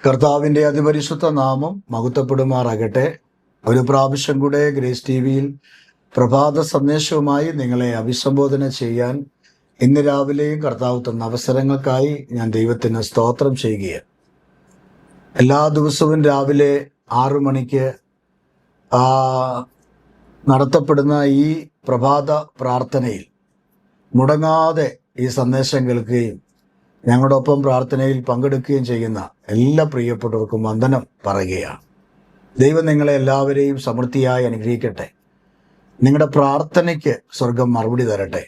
കർത്താവിൻ്റെ അതിപരിശുദ്ധ നാമം മഹത്വപ്പെടുമാറാകട്ടെ. ഒരു പ്രാവശ്യം കൂടെ ഗ്രേസ് ടി വിയിൽ പ്രഭാത സന്ദേശവുമായി നിങ്ങളെ അഭിസംബോധന ചെയ്യാൻ ഇന്ന് രാവിലെയും കർത്താവ് തന്ന അവസരങ്ങൾക്കായി ഞാൻ ദൈവത്തിന് സ്തോത്രം ചെയ്യുകയാണ്. എല്ലാ ദിവസവും രാവിലെ 6 മണിക്ക് നടത്തപ്പെടുന്ന ഈ പ്രഭാത പ്രാർത്ഥനയിൽ മുടങ്ങാതെ ഈ സന്ദേശം കേൾക്കുകയും ഞങ്ങളോടൊപ്പം പ്രാർത്ഥനയിൽ പങ്കെടുക്കുകയും ചെയ്യുന്ന എല്ലാ പ്രിയപ്പെട്ടവർക്കും വന്ദനം പറയുകയാണ്. ദൈവം നിങ്ങളെ എല്ലാവരെയും സമൃദ്ധിയായി അനുഗ്രഹിക്കട്ടെ. നിങ്ങളുടെ പ്രാർത്ഥനയ്ക്ക് സ്വർഗം മറുപടി തരട്ടെ.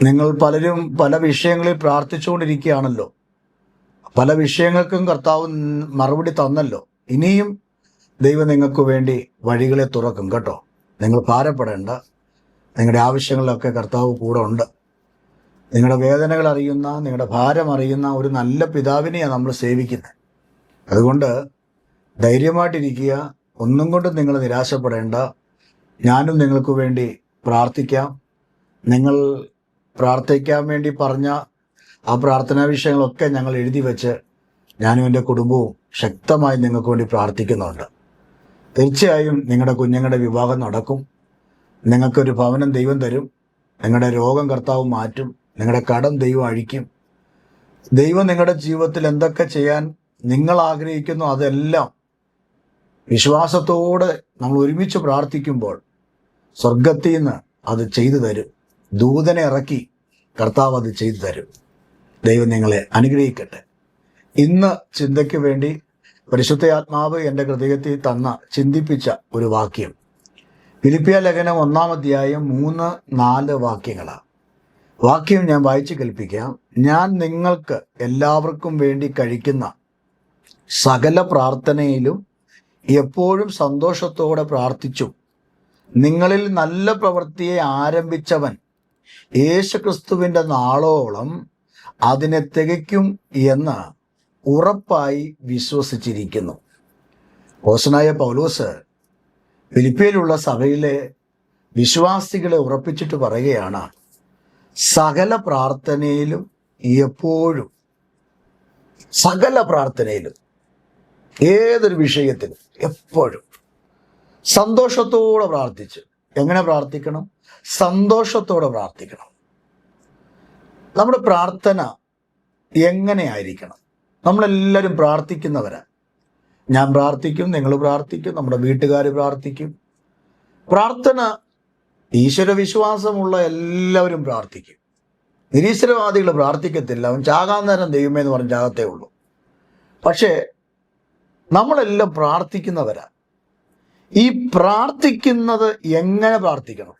നിങ്ങൾ പലരും പല വിഷയങ്ങളിൽ പ്രാർത്ഥിച്ചുകൊണ്ടിരിക്കുകയാണല്ലോ. പല വിഷയങ്ങൾക്കും കർത്താവ് മറുപടി തന്നല്ലോ. ഇനിയും ദൈവം നിങ്ങൾക്ക് വേണ്ടി വഴികളെ തുറക്കും കേട്ടോ. നിങ്ങൾ ഭാരപ്പെടേണ്ട. നിങ്ങളുടെ ആവശ്യങ്ങളിലൊക്കെ കർത്താവ് കൂടെ ഉണ്ട്. നിങ്ങളുടെ വേദനകൾ അറിയുന്ന, നിങ്ങളുടെ ഭാരം അറിയുന്ന ഒരു നല്ല പിതാവിനെയാണ് നമ്മൾ സേവിക്കുന്നത്. അതുകൊണ്ട് ധൈര്യമായിട്ടിരിക്കുക. ഒന്നും കൊണ്ടും നിങ്ങൾ നിരാശപ്പെടേണ്ട. ഞാനും നിങ്ങൾക്ക് വേണ്ടി പ്രാർത്ഥിക്കാം. നിങ്ങൾ പ്രാർത്ഥിക്കാൻ വേണ്ടി പറഞ്ഞ ആ പ്രാർത്ഥനാ വിഷയങ്ങളൊക്കെ ഞങ്ങൾ എഴുതി വെച്ച് ഞാനും എൻ്റെ കുടുംബവും ശക്തമായി നിങ്ങൾക്ക് വേണ്ടി പ്രാർത്ഥിക്കുന്നുണ്ട്. തീർച്ചയായും നിങ്ങളുടെ കുഞ്ഞുങ്ങളുടെ വിവാഹം നടക്കും. നിങ്ങൾക്കൊരു ഭവനം ദൈവം തരും. നിങ്ങളുടെ രോഗം കർത്താവ് മാറ്റും. നിങ്ങളുടെ കടം ദൈവം അഴിക്കും. ദൈവം നിങ്ങളുടെ ജീവിതത്തിൽ എന്തൊക്കെ ചെയ്യാൻ നിങ്ങൾ ആഗ്രഹിക്കുന്നു അതെല്ലാം വിശ്വാസത്തോടെ നമ്മൾ ഒരുമിച്ച് പ്രാർത്ഥിക്കുമ്പോൾ സ്വർഗത്തിൽ നിന്ന് അത് ചെയ്തു തരും. ദൂതനെ ഇറക്കി കർത്താവ് അത് ചെയ്തു തരും. ദൈവം നിങ്ങളെ അനുഗ്രഹിക്കട്ടെ. ഇന്ന് ചിന്തയ്ക്ക് വേണ്ടി പരിശുദ്ധ ആത്മാവ് എൻ്റെ ഹൃദയത്തിൽ ചിന്തിപ്പിച്ച ഒരു വാക്യം ഫിലിപ്പിയ ലേഖനം 1-ാം അധ്യായം 3-4 വാക്യങ്ങളാണ്. വാക്യം ഞാൻ വായിച്ച് കേൾപ്പിക്കാം. ഞാൻ നിങ്ങൾക്ക് എല്ലാവർക്കും വേണ്ടി കഴിക്കുന്ന സകല പ്രാർത്ഥനയിലും എപ്പോഴും സന്തോഷത്തോടെ പ്രാർത്ഥിച്ചു നിങ്ങളിൽ നല്ല പ്രവൃത്തിയെ ആരംഭിച്ചവൻ യേശുക്രിസ്തുവിൻ്റെ നാളോളം അതിനെ തികയ്ക്കും എന്ന് ഉറപ്പായി വിശ്വസിച്ചിരിക്കുന്നു. അപ്പോസ്തലനായ പൗലോസ് ഫിലിപ്പിയിലുള്ള സഭയിലെ വിശ്വാസികളെ ഉറപ്പിച്ചിട്ട് പറയുകയാണ്, സകല പ്രാർത്ഥനയിലും എപ്പോഴും, സകല പ്രാർത്ഥനയിലും, ഏതൊരു വിഷയത്തിലും എപ്പോഴും സന്തോഷത്തോടെ പ്രാർത്ഥിച്ച്. എങ്ങനെ പ്രാർത്ഥിക്കണം? സന്തോഷത്തോടെ പ്രാർത്ഥിക്കണം. നമ്മുടെ പ്രാർത്ഥന എങ്ങനെയായിരിക്കണം? നമ്മളെല്ലാവരും പ്രാർത്ഥിക്കുന്നവരാണ്. ഞാൻ പ്രാർത്ഥിക്കും, നിങ്ങൾ പ്രാർത്ഥിക്കും, നമ്മുടെ വീട്ടുകാർ പ്രാർത്ഥിക്കും. പ്രാർത്ഥന ഈശ്വരവിശ്വാസമുള്ള എല്ലാവരും പ്രാർത്ഥിക്കും. നിരീശ്വരവാദികൾ പ്രാർത്ഥിക്കത്തില്ല. അവൻ ചാകാൻ നേരം ദൈവമേ എന്ന് പറഞ്ഞ് ചാകത്തേ ഉള്ളൂ. പക്ഷേ നമ്മളെല്ലാം പ്രാർത്ഥിക്കുന്നവരാ. ഈ പ്രാർത്ഥിക്കുന്നത് എങ്ങനെ പ്രാർത്ഥിക്കണം?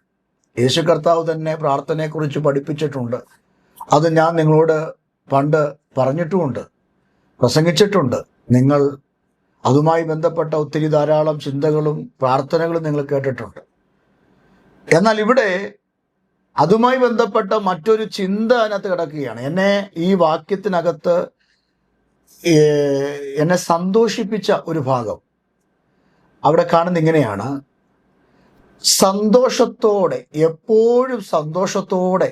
യേശു കർത്താവ് തന്നെ പ്രാർത്ഥനയെക്കുറിച്ച് പഠിപ്പിച്ചിട്ടുണ്ട്. അത് ഞാൻ നിങ്ങളോട് പണ്ട് പറഞ്ഞിട്ടുമുണ്ട്, പ്രസംഗിച്ചിട്ടുണ്ട്. നിങ്ങൾ അതുമായി ബന്ധപ്പെട്ട ഒത്തിരി ധാരാളം ചിന്തകളും പ്രാർത്ഥനകളും നിങ്ങൾ കേട്ടിട്ടുണ്ട്. എന്നാൽ ഇവിടെ അതുമായി ബന്ധപ്പെട്ട മറ്റൊരു ചിന്ത അതിനകത്ത് കിടക്കുകയാണ്. ഈ വാക്യത്തിനകത്ത് എന്നെ സന്തോഷിപ്പിച്ച ഒരു ഭാഗം അവിടെ കാണുന്ന ഇങ്ങനെയാണ്, സന്തോഷത്തോടെ, എപ്പോഴും സന്തോഷത്തോടെ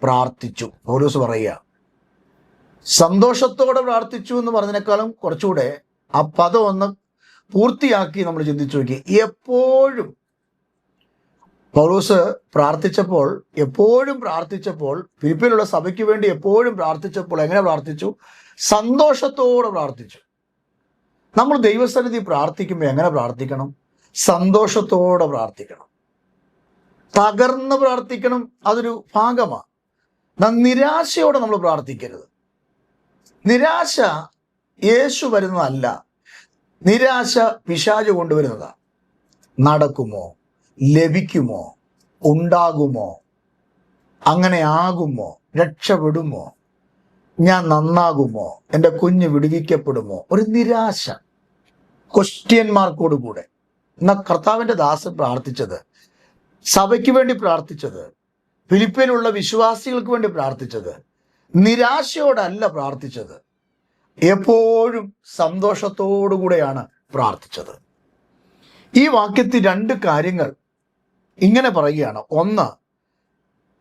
പ്രാർത്ഥിച്ചു. പൗലോസ് പറയുക, സന്തോഷത്തോടെ പ്രാർത്ഥിച്ചു എന്ന് പറഞ്ഞതിനേക്കാളും കുറച്ചുകൂടെ ആ പദം ഒന്ന് പൂർത്തിയാക്കി നമ്മൾ ചിന്തിച്ചു നോക്കി. എപ്പോഴും പൗലോസ് എപ്പോഴും പ്രാർത്ഥിച്ചപ്പോൾ ഫിലിപ്പിയിലുള്ള സഭയ്ക്ക് വേണ്ടി എപ്പോഴും പ്രാർത്ഥിച്ചപ്പോൾ എങ്ങനെ പ്രാർത്ഥിച്ചു? സന്തോഷത്തോടെ പ്രാർത്ഥിച്ചു. നമ്മൾ ദൈവസന്നിധി പ്രാർത്ഥിക്കുമ്പോൾ എങ്ങനെ പ്രാർത്ഥിക്കണം? സന്തോഷത്തോടെ പ്രാർത്ഥിക്കണം. തകർന്ന് പ്രാർത്ഥിക്കണം, അതൊരു ഭാഗമാണ്. നിരാശയോടെ നമ്മൾ പ്രാർത്ഥിക്കരുത്. നിരാശ യേശു വരുന്നതല്ല, നിരാശ പിശാച് കൊണ്ടുവരുന്നതാണ്. നടക്കുമോ, ലഭിക്കുമോ, ഉണ്ടാകുമോ, അങ്ങനെ ആകുമോ, രക്ഷപ്പെടുമോ, ഞാൻ നന്നാകുമോ, എൻ്റെ കുഞ്ഞ് വിടുവിക്കപ്പെടുമോ, ഒരു നിരാശ, ക്വസ്റ്റ്യൻ മാർക്കോട് കൂടെ. എന്നാൽ കർത്താവിൻ്റെ ദാസൻ പ്രാർത്ഥിച്ചത്, സഭയ്ക്ക് വേണ്ടി പ്രാർത്ഥിച്ചത്, ഫിലിപ്പിയിലുള്ള വിശ്വാസികൾക്ക് വേണ്ടി പ്രാർത്ഥിച്ചത് നിരാശയോടല്ല പ്രാർത്ഥിച്ചത്, എപ്പോഴും സന്തോഷത്തോടു കൂടെയാണ് പ്രാർത്ഥിച്ചത്. ഈ വാക്യത്തിൽ 2 കാര്യങ്ങൾ ഇങ്ങനെ പറയുകയാണ്. 1,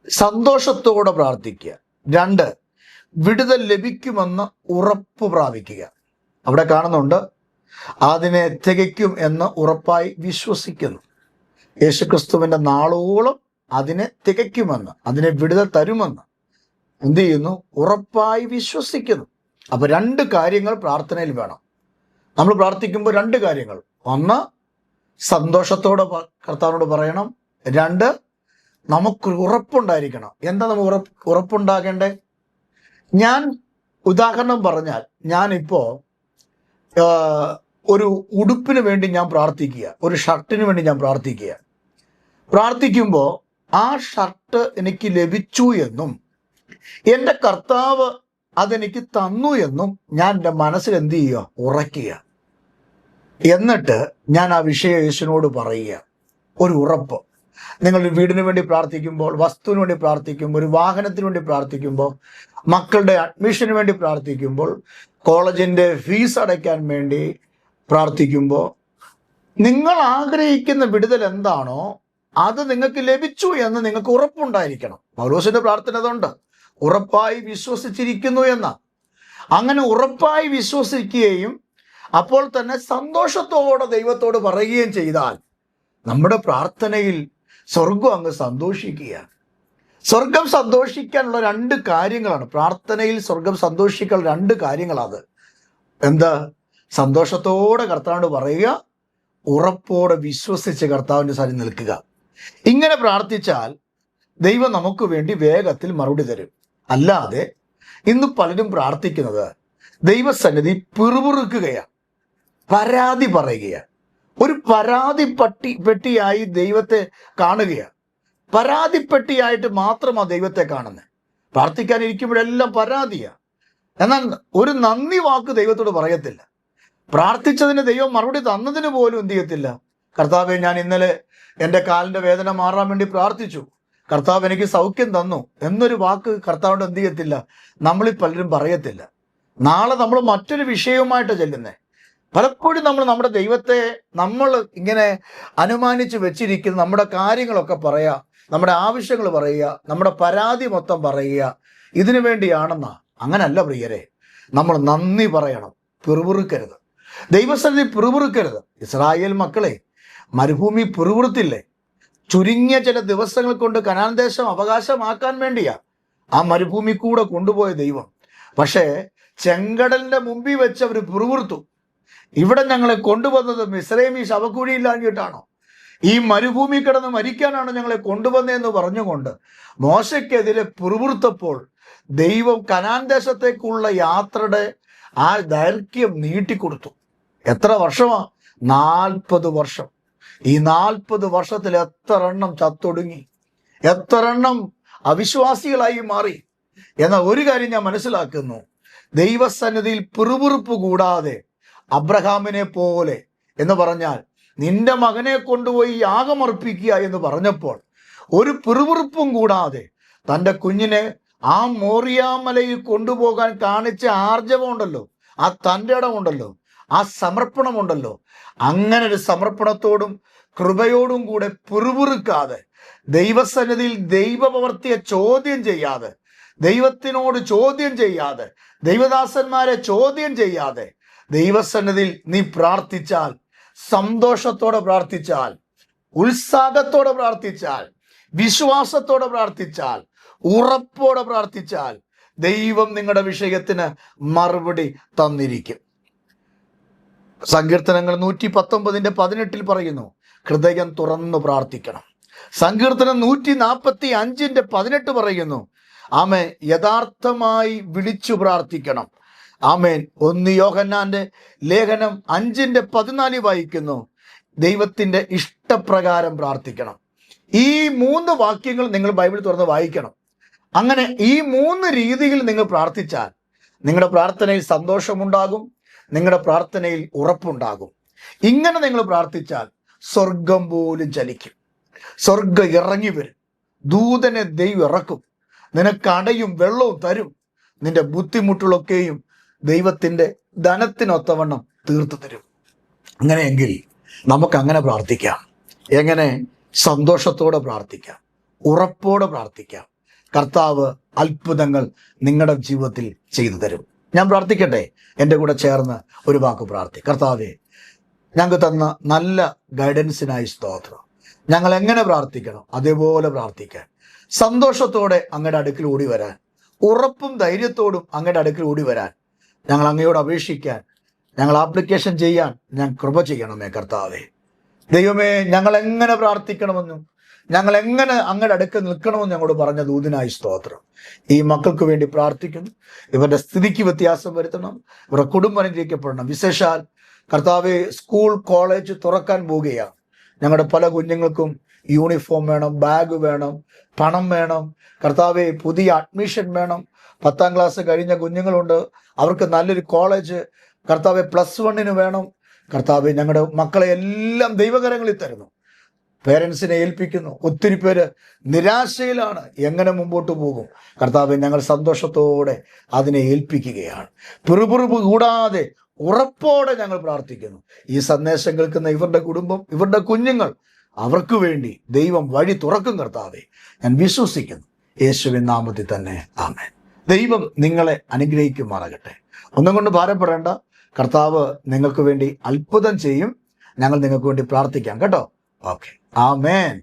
സന്തോഷത്തോടെ പ്രാർത്ഥിക്കുക. 2, വിടുതൽ ലഭിക്കുമെന്ന് ഉറപ്പ് പ്രാപിക്കുക. അവിടെ കാണുന്നുണ്ട്, അതിനെ തികയ്ക്കും എന്ന് ഉറപ്പായി വിശ്വസിക്കുന്നു. യേശുക്രിസ്തുവിൻ്റെ നാളോളം അതിനെ തികയ്ക്കുമെന്ന്, അതിനെ വിടുതൽ തരുമെന്ന് എന്ത് ചെയ്യുന്നു? ഉറപ്പായി വിശ്വസിക്കുന്നു. അപ്പൊ രണ്ട് കാര്യങ്ങൾ പ്രാർത്ഥനയിൽ വേണം. നമ്മൾ പ്രാർത്ഥിക്കുമ്പോൾ രണ്ട് കാര്യങ്ങൾ: ഒന്ന്, സന്തോഷത്തോടെ കർത്താവിനോട് പറയണം. രണ്ട്, നമുക്ക് ഉറപ്പുണ്ടായിരിക്കണം. എന്താ നമുക്ക് ഉറപ്പുണ്ടാകേണ്ടേ? ഞാൻ ഉദാഹരണം പറഞ്ഞാൽ, ഞാനിപ്പോ ഒരു ഉടുപ്പിന് വേണ്ടി ഞാൻ പ്രാർത്ഥിക്കുക, ഒരു ഷർട്ടിന് വേണ്ടി ഞാൻ പ്രാർത്ഥിക്കുമ്പോൾ ആ ഷർട്ട് എനിക്ക് ലഭിച്ചു എന്നും എൻ്റെ കർത്താവ് അതെനിക്ക് തന്നു എന്നും ഞാൻ എൻ്റെ മനസ്സിൽ എന്ത് ചെയ്യുക? ഉറയ്ക്കുക. എന്നിട്ട് ഞാൻ ആ വിഷയം യേശുവിനോട് പറയുക. ഒരു ഉറപ്പ്. നിങ്ങൾ വീടിന് വേണ്ടി പ്രാർത്ഥിക്കുമ്പോൾ, വസ്തുവിന് വേണ്ടി പ്രാർത്ഥിക്കുമ്പോൾ, ഒരു വാഹനത്തിന് വേണ്ടി പ്രാർത്ഥിക്കുമ്പോൾ, മക്കളുടെ അഡ്മിഷന് വേണ്ടി പ്രാർത്ഥിക്കുമ്പോൾ, കോളേജിൻ്റെ ഫീസ് അടയ്ക്കാൻ വേണ്ടി പ്രാർത്ഥിക്കുമ്പോൾ, നിങ്ങൾ ആഗ്രഹിക്കുന്ന വിടുതൽ എന്താണോ അത് നിങ്ങൾക്ക് ലഭിച്ചു എന്ന് നിങ്ങൾക്ക് ഉറപ്പുണ്ടായിരിക്കണം. പൗലോസിന്റെ പ്രാർത്ഥന അതുണ്ട്, ഉറപ്പായി വിശ്വസിച്ചിരിക്കുന്നു എന്ന. അങ്ങനെ ഉറപ്പായി വിശ്വസിക്കുകയും അപ്പോൾ തന്നെ സന്തോഷത്തോടെ ദൈവത്തോട് പറയുകയും ചെയ്താൽ നമ്മുടെ പ്രാർത്ഥനയിൽ സ്വർഗം അങ്ങ് സന്തോഷിക്കുക. സ്വർഗം സന്തോഷിക്കാനുള്ള രണ്ട് കാര്യങ്ങളാണ് പ്രാർത്ഥനയിൽ. സ്വർഗം സന്തോഷിക്കാൻ രണ്ട് കാര്യങ്ങളാണ്. എന്താ? സന്തോഷത്തോടെ കർത്താവിനോട് പറയുക, ഉറപ്പോടെ വിശ്വസിച്ച് കർത്താവിൻ്റെ സന്നിധിയിൽ നിൽക്കുക. ഇങ്ങനെ പ്രാർത്ഥിച്ചാൽ ദൈവം നമുക്ക് വേണ്ടി വേഗത്തിൽ മറുപടി തരും. അല്ലാതെ ഇന്ന് പലരും പ്രാർത്ഥിക്കുന്നത് ദൈവസന്നിധി പിറുപിറുക്കുകയാണ്, പരാതി പറയുകയാണ്. ഒരു പരാതി പെട്ടിയായി ദൈവത്തെ കാണുകയാണ്. പരാതിപ്പെട്ടിയായിട്ട് മാത്രമാണ് ദൈവത്തെ കാണുന്നത്. പ്രാർത്ഥിക്കാനിരിക്കുമ്പോഴെല്ലാം പരാതിയാണ്. എന്നാൽ ഒരു നന്ദി വാക്ക് ദൈവത്തോട് പറയത്തില്ല. പ്രാർത്ഥിച്ചതിന് ദൈവം മറുപടി തന്നതിന് പോലും എന്ത് ചെയ്യത്തില്ല. കർത്താവെ, ഞാൻ ഇന്നലെ എൻ്റെ കാലിൻ്റെ വേദന മാറാൻ വേണ്ടി പ്രാർത്ഥിച്ചു, കർത്താവ് എനിക്ക് സൗഖ്യം തന്നു എന്നൊരു വാക്ക് കർത്താവിനോട് എന്ത് ചെയ്യത്തില്ല, നമ്മളിൽ പലരും പറയത്തില്ല. നാളെ നമ്മൾ മറ്റൊരു വിഷയവുമായിട്ട് ചെല്ലുന്നത്. പലപ്പോഴും നമ്മുടെ ദൈവത്തെ നമ്മൾ ഇങ്ങനെ അനുമാനിച്ച് വെച്ചിരിക്കുന്ന നമ്മുടെ കാര്യങ്ങളൊക്കെ പറയുക, നമ്മുടെ ആവശ്യങ്ങൾ പറയുക, നമ്മുടെ പരാതി മൊത്തം പറയുക, ഇതിനു വേണ്ടിയാണെന്നാ. അങ്ങനല്ല പ്രിയരെ. നമ്മൾ നന്ദി പറയണം, പിറുപിറുക്കരുത്. ദൈവസന്നിധി പിറുപിറുക്കരുത്. ഇസ്രായേൽ മക്കളെ മരുഭൂമി പിറുപിറുത്തില്ലേ? ചുരുങ്ങിയ ചില ദിവസങ്ങൾ കൊണ്ട് കനാൻ ദേശം അവകാശമാക്കാൻ വേണ്ടിയാ ആ മരുഭൂമി കൂടെ കൊണ്ടുപോയ ദൈവം. പക്ഷേ ചെങ്കടലിന്റെ മുമ്പിൽ വെച്ച് അവർ പിറുപിറുത്തു. ഇവിടെ ഞങ്ങളെ കൊണ്ടുവന്നത് മിസ്രൈമി ശവക്കുഴിയില്ലാഞ്ഞിട്ടാണോ? ഈ മരുഭൂമി കിടന്ന് മരിക്കാനാണ് ഞങ്ങളെ കൊണ്ടുവന്നതെന്ന് പറഞ്ഞുകൊണ്ട് മോശയ്ക്കെതിരെ പിറുപിറുത്തപ്പോൾ ദൈവം കനാൻ ദേശത്തേക്കുള്ള യാത്രയുടെ ആ ദൈർഘ്യം നീട്ടിക്കൊടുത്തു. എത്ര വർഷമാ? 40 വർഷം. ഈ 40 വർഷത്തിൽ എത്ര എണ്ണം ചത്തൊടുങ്ങി, എത്ര എണ്ണം അവിശ്വാസികളായി മാറി. എന്നാൽ ഒരു കാര്യം ഞാൻ മനസ്സിലാക്കുന്നു, ദൈവസന്നിധിയിൽ പിറുപിറുപ്പ് കൂടാതെ അബ്രഹാമിനെ പോലെ എന്ന് പറഞ്ഞാൽ നിന്റെ മകനെ കൊണ്ടുപോയി യാഗമർപ്പിക്കുക എന്ന് പറഞ്ഞപ്പോൾ ഒരു പിറുപിറുപ്പും കൂടാതെ തൻ്റെ കുഞ്ഞിനെ ആ മോറിയാമലയിൽ കൊണ്ടുപോകാൻ കാണിച്ച ആർജവമുണ്ടല്ലോ, ആ തൻ്റെ ഇടമുണ്ടല്ലോ, ആ സമർപ്പണമുണ്ടല്ലോ, അങ്ങനെ ഒരു സമർപ്പണത്തോടും കൃപയോടും കൂടെ പിറുപിറുക്കാതെ, ദൈവസന്നിധിയിൽ ദൈവപ്രവൃത്തിയെ ചോദ്യം ചെയ്യാതെ, ദൈവത്തിനോട് ചോദ്യം ചെയ്യാതെ, ദൈവദാസന്മാരെ ചോദ്യം ചെയ്യാതെ ദൈവസന്നിധിയിൽ നീ പ്രാർത്ഥിച്ചാൽ, സന്തോഷത്തോടെ പ്രാർത്ഥിച്ചാൽ, ഉത്സാഹത്തോടെ പ്രാർത്ഥിച്ചാൽ, വിശ്വാസത്തോടെ പ്രാർത്ഥിച്ചാൽ, ഉറപ്പോടെ പ്രാർത്ഥിച്ചാൽ ദൈവം നിങ്ങളുടെ വിഷയത്തിന് മറുപടി തന്നിരിക്കും. സങ്കീർത്തനങ്ങൾ 119:18 പറയുന്നു, ഹൃദയം തുറന്നു പ്രാർത്ഥിക്കണം. സങ്കീർത്തനം 145:18 പറയുന്നു, ആമേൻ, യഥാർത്ഥമായി വിളിച്ചു പ്രാർത്ഥിക്കണം. ആമേൻ. 1 യോഹന്നാന്റെ ലേഖനം 5:14 വായിക്കുന്നു, ദൈവത്തിന്റെ ഇഷ്ടപ്രകാരം പ്രാർത്ഥിക്കണം. ഈ 3 വാക്യങ്ങൾ നിങ്ങൾ ബൈബിൾ തുറന്ന് വായിക്കണം. അങ്ങനെ ഈ 3 രീതിയിൽ നിങ്ങൾ പ്രാർത്ഥിച്ചാൽ നിങ്ങളുടെ പ്രാർത്ഥനയിൽ സന്തോഷമുണ്ടാകും, നിങ്ങളുടെ പ്രാർത്ഥനയിൽ ഉറപ്പുണ്ടാകും. ഇങ്ങനെ നിങ്ങൾ പ്രാർത്ഥിച്ചാൽ സ്വർഗം പോലും ചലിക്കും. സ്വർഗം ഇറങ്ങി വരും. ദൂതനെ ദൈവം ഇറക്കും. നിനക്ക് അടയും വെള്ളവും തരും. നിന്റെ ബുദ്ധിമുട്ടുകളൊക്കെയും ദൈവത്തിൻ്റെ ധനത്തിനൊത്തവണ്ണം തീർത്തു തരും. അങ്ങനെയെങ്കിൽ നമുക്കങ്ങനെ പ്രാർത്ഥിക്കാം. എങ്ങനെ? സന്തോഷത്തോടെ പ്രാർത്ഥിക്കാം, ഉറപ്പോടെ പ്രാർത്ഥിക്കാം. കർത്താവ് അത്ഭുതങ്ങൾ നിങ്ങളുടെ ജീവിതത്തിൽ ചെയ്തു തരും. ഞാൻ പ്രാർത്ഥിക്കട്ടെ? എൻ്റെ കൂടെ ചേർന്ന് ഒരു വാക്ക് പ്രാർത്ഥി. കർത്താവേ, ഞങ്ങൾക്ക് തന്ന നല്ല ഗൈഡൻസിനായി സ്തോത്രം. ഞങ്ങൾ എങ്ങനെ പ്രാർത്ഥിക്കണം അതേപോലെ പ്രാർത്ഥിക്കാൻ, സന്തോഷത്തോടെ അങ്ങയുടെ അടുക്കൽ ഓടി വരാൻ, ഉറപ്പും ധൈര്യത്തോടും അങ്ങയുടെ അടുക്കൽ ഓടി വരാൻ, ഞങ്ങൾ അങ്ങയോട് അപേക്ഷിക്കാൻ, ഞങ്ങൾ ആപ്ലിക്കേഷൻ ചെയ്യാൻ ഞാൻ കൃപ ചെയ്യണമേ കർത്താവേ. ദൈവമേ, ഞങ്ങൾ എങ്ങനെ പ്രാർത്ഥിക്കണമെന്നും ഞങ്ങൾ എങ്ങനെ അങ്ങയുടെ അടുക്കൽ നിൽക്കണമെന്ന് ഞങ്ങളോട് പറഞ്ഞ ദൂതിനായി സ്തോത്രം. ഈ മക്കൾക്ക് വേണ്ടി പ്രാർത്ഥിക്കുന്നു. ഇവരുടെ സ്ഥിതിക്ക് വ്യത്യാസം വരുത്തണം, ഇവരുടെ കുടുംബം അനുഗ്രഹിക്കപ്പെടണം. വിശേഷാൽ കർത്താവെ, സ്കൂൾ കോളേജ് തുറക്കാൻ പോവുകയാണ്. ഞങ്ങളുടെ പല കുഞ്ഞുങ്ങൾക്കും യൂണിഫോം വേണം, ബാഗ് വേണം, പണം വേണം. കർത്താവെ, പുതിയ അഡ്മിഷൻ വേണം. 10ാം ക്ലാസ് കഴിഞ്ഞ കുഞ്ഞുങ്ങളുണ്ട്, അവർക്ക് നല്ലൊരു കോളേജ് കർത്താവെ +1 വേണം. കർത്താവെ, ഞങ്ങളുടെ മക്കളെ എല്ലാം ദൈവകരങ്ങളിൽ തരുന്നു, പേരൻസിനെ ഏൽപ്പിക്കുന്നു. ഒത്തിരി പേര് നിരാശയിലാണ്, എങ്ങനെ മുമ്പോട്ട് പോകും. കർത്താവെ, ഞങ്ങൾ സന്തോഷത്തോടെ അതിനെ ഏൽപ്പിക്കുകയാണ്. പിറുപിറുപ്പ് കൂടാതെ ഉറപ്പോടെ ഞങ്ങൾ പ്രാർത്ഥിക്കുന്നു. ഈ സന്ദേശം കേൾക്കുന്ന ഇവരുടെ കുടുംബം, ഇവരുടെ കുഞ്ഞുങ്ങൾ, അവർക്ക് വേണ്ടി ദൈവം വഴി തുറക്കും കർത്താവെ, ഞാൻ വിശ്വസിക്കുന്നു. യേശുവിൻ നാമത്തിൽ തന്നെ ആമേൻ. ദൈവം നിങ്ങളെ അനുഗ്രഹിക്കുമാറാകട്ടെ. ഒന്നും കൊണ്ട് ഭാരപ്പെടേണ്ട, കർത്താവ് നിങ്ങൾക്ക് വേണ്ടി അത്ഭുതം ചെയ്യും. ഞങ്ങൾ നിങ്ങൾക്ക് വേണ്ടി പ്രാർത്ഥിക്കാം കേട്ടോ. ഓക്കെ, ആമേൻ.